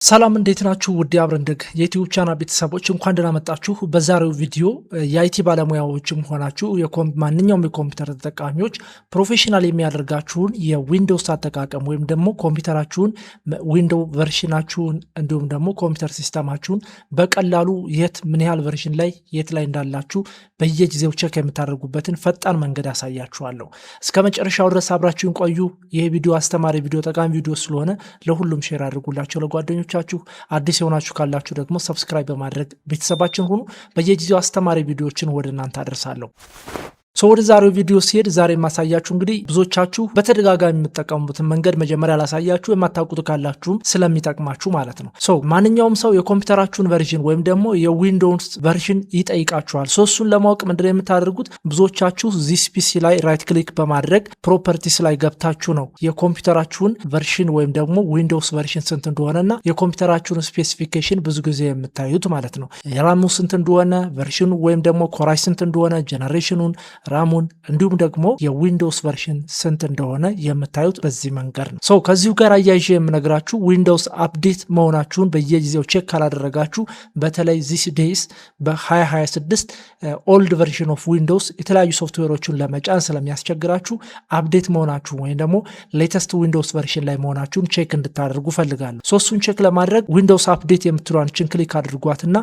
ሰላም እንዴት ናችሁ? ውድ አብረንደግ የዩቲዩብ ቻናል ቤተሰቦች እንኳን ደህና መጣችሁ። በዛሬው ቪዲዮ የአይቲ ባለሙያዎችም ሆናችሁ ማንኛውም የኮምፒውተር ተጠቃሚዎች ፕሮፌሽናል የሚያደርጋችሁን የዊንዶውስ አጠቃቀም ወይም ደግሞ ኮምፒውተራችሁን ዊንዶው ቨርሽናችሁን እንዲሁም ደግሞ ኮምፒውተር ሲስተማችሁን በቀላሉ ምን ያህል ቨርሽን ላይ የት ላይ እንዳላችሁ በየጊዜው ቼክ የምታደርጉበትን ፈጣን መንገድ አሳያችኋለሁ። እስከ መጨረሻው ድረስ አብራችሁን ቆዩ። ይሄ ቪዲዮ አስተማሪ ቪዲዮ፣ ጠቃሚ ቪዲዮ ስለሆነ ለሁሉም ሼር አድርጉላቸው ለጓደኞቻችሁ። አዲስ የሆናችሁ ካላችሁ ደግሞ ሰብስክራይብ በማድረግ ቤተሰባችን ሁኑ። በየጊዜው አስተማሪ ቪዲዮዎችን ወደ እናንተ አደርሳለሁ። ወደ ዛሬው ቪዲዮ ሲሄድ ዛሬ ማሳያችሁ እንግዲህ ብዙዎቻችሁ በተደጋጋሚ የምትጠቀሙበትን መንገድ መጀመሪያ ላሳያችሁ፣ የማታውቁት ካላችሁም ስለሚጠቅማችሁ ማለት ነው። ማንኛውም ሰው የኮምፒውተራችሁን ቨርዥን ወይም ደግሞ የዊንዶውስ ቨርዥን ይጠይቃችኋል። እሱን ለማወቅ ምንድነው የምታደርጉት? ብዙዎቻችሁ ዚስ ፒሲ ላይ ራይት ክሊክ በማድረግ ፕሮፐርቲስ ላይ ገብታችሁ ነው የኮምፒውተራችሁን ቨርዥን ወይም ደግሞ ዊንዶውስ ቨርዥን ስንት እንደሆነና የኮምፒውተራችሁን ስፔሲፊኬሽን ብዙ ጊዜ የምታዩት ማለት ነው። የራሙ ስንት እንደሆነ ቨርዥኑ ወይም ደግሞ ኮራይ ስንት እንደሆነ ጀነሬሽኑን ራሙን እንዲሁም ደግሞ የዊንዶውስ ቨርሽን ስንት እንደሆነ የምታዩት በዚህ መንገድ ነው። ከዚሁ ጋር አያይዤ የምነግራችሁ ዊንዶውስ አፕዴት መሆናችሁን በየጊዜው ቼክ ካላደረጋችሁ በተለይ ዚስ ዴይስ በ2026 ኦልድ ቨርሽን ኦፍ ዊንዶውስ የተለያዩ ሶፍትዌሮችን ለመጫን ስለሚያስቸግራችሁ አፕዴት መሆናችሁ ወይም ደግሞ ሌተስት ዊንዶውስ ቨርሽን ላይ መሆናችሁን ቼክ እንድታደርጉ ፈልጋለሁ። እሱን ቼክ ለማድረግ ዊንዶውስ አፕዴት የምትሏን ክሊክ አድርጓትና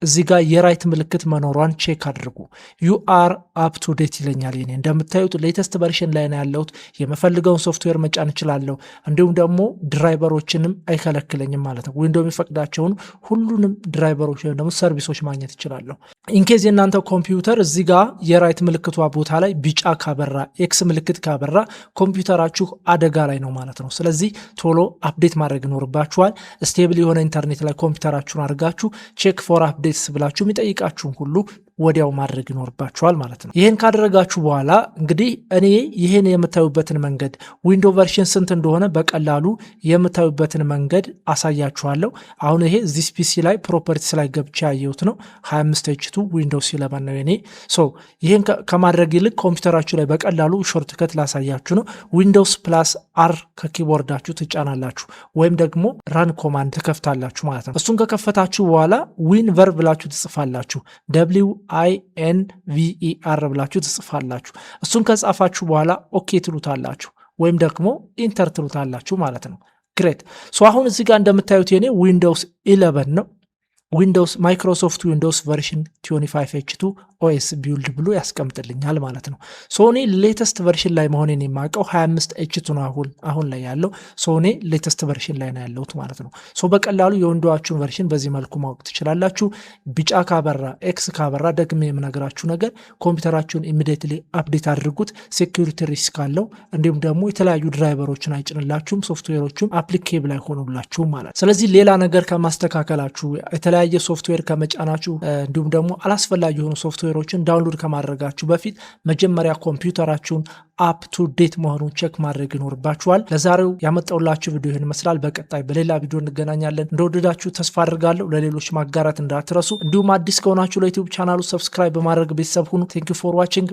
እዚህ ጋር የራይት ምልክት መኖሯን ቼክ አድርጉ። ዩ አር አፕ ቱ ዴት ይለኛል። ይሄ እንደምታዩት ሌተስት ቨርሽን ላይ ነው ያለሁት። የምፈልገውን ሶፍትዌር መጫን እችላለሁ። እንዲሁም ደግሞ ድራይቨሮችንም አይከለክለኝም ማለት ነው። ዊንዶው የሚፈቅዳቸውን ሁሉንም ድራይቨሮች ወይም ደግሞ ሰርቪሶች ማግኘት እችላለሁ። ኢንኬዝ የእናንተ ኮምፒውተር እዚህ ጋር የራይት ምልክቷ ቦታ ላይ ቢጫ ካበራ፣ ኤክስ ምልክት ካበራ ኮምፒውተራችሁ አደጋ ላይ ነው ማለት ነው። ስለዚህ ቶሎ አፕዴት ማድረግ ይኖርባችኋል። ስቴብል የሆነ ኢንተርኔት ላይ ኮምፒውተራችሁን አድርጋችሁ ቼክ ፎር አፕዴት ብላችሁ የሚጠይቃችሁን ሁሉ ወዲያው ማድረግ ይኖርባችኋል ማለት ነው። ይህን ካደረጋችሁ በኋላ እንግዲህ እኔ ይህን የምታዩበትን መንገድ ዊንዶው ቨርሽን ስንት እንደሆነ በቀላሉ የምታዩበትን መንገድ አሳያችኋለሁ። አሁን ይሄ ዚስ ፒሲ ላይ ፕሮፐርቲስ ላይ ገብቼ ያየሁት ነው። 25H2 ዊንዶውስ 11 ነው የኔ። ይህን ከማድረግ ይልቅ ኮምፒውተራችሁ ላይ በቀላሉ ሾርት ከት ላሳያችሁ ነው። ዊንዶውስ ፕላስ አር ከኪቦርዳችሁ ትጫናላችሁ ወይም ደግሞ ራን ኮማንድ ትከፍታላችሁ ማለት ነው። እሱን ከከፈታችሁ በኋላ ዊንቨር ብላችሁ ትጽፋላችሁ WINVER ብላችሁ ትጽፋላችሁ። እሱን ከጻፋችሁ በኋላ ኦኬ ትሉታላችሁ ወይም ደግሞ ኢንተር ትሉታላችሁ ማለት ነው። ግሬት። አሁን እዚህ ጋር እንደምታዩት የኔ ዊንዶውስ 11 ነው። ዊንዶውስ ማይክሮሶፍት ዊንዶውስ ቨርሽን 25H2 OS ቢልድ ብሎ ያስቀምጥልኛል ማለት ነው። እኔ ሌተስት ቨርሽን ላይ መሆኔን የማውቀው 25H2 ነው አሁን ላይ ያለው። እኔ ሌተስት ቨርሽን ላይ ነው ያለሁት ማለት ነው። በቀላሉ የዊንዶዋችሁን ቨርሽን በዚህ መልኩ ማወቅ ትችላላችሁ። ቢጫ ካበራ፣ ኤክስ ካበራ ደግሜ የምነግራችሁ ነገር ኮምፒውተራችሁን ኢሚዲየትሊ አፕዴት አድርጉት። ሴኩሪቲ ሪስክ አለው። እንዲሁም ደግሞ የተለያዩ ድራይቨሮችን አይጭንላችሁም፣ ሶፍትዌሮችም አፕሊኬብል አይሆኑላችሁም ማለት። ስለዚህ ሌላ ነገር ከማስተካከላችሁ የተለያየ ሶፍትዌር ከመጫናችሁ እንዲሁም ደግሞ አላስፈላጊ የሆኑ ሶፍትዌሮችን ዳውንሎድ ከማድረጋችሁ በፊት መጀመሪያ ኮምፒውተራችሁን አፕ ቱ ዴት መሆኑን ቼክ ማድረግ ይኖርባችኋል። ለዛሬው ያመጣውላችሁ ቪዲዮ ይህን ይመስላል። በቀጣይ በሌላ ቪዲዮ እንገናኛለን። እንደወደዳችሁ ተስፋ አድርጋለሁ። ለሌሎች ማጋራት እንዳትረሱ። እንዲሁም አዲስ ከሆናችሁ ለዩቲዩብ ቻናሉ ሰብስክራይብ በማድረግ ቤተሰብ ሁኑ። ቴንክ ዩ ፎር ዋቺንግ።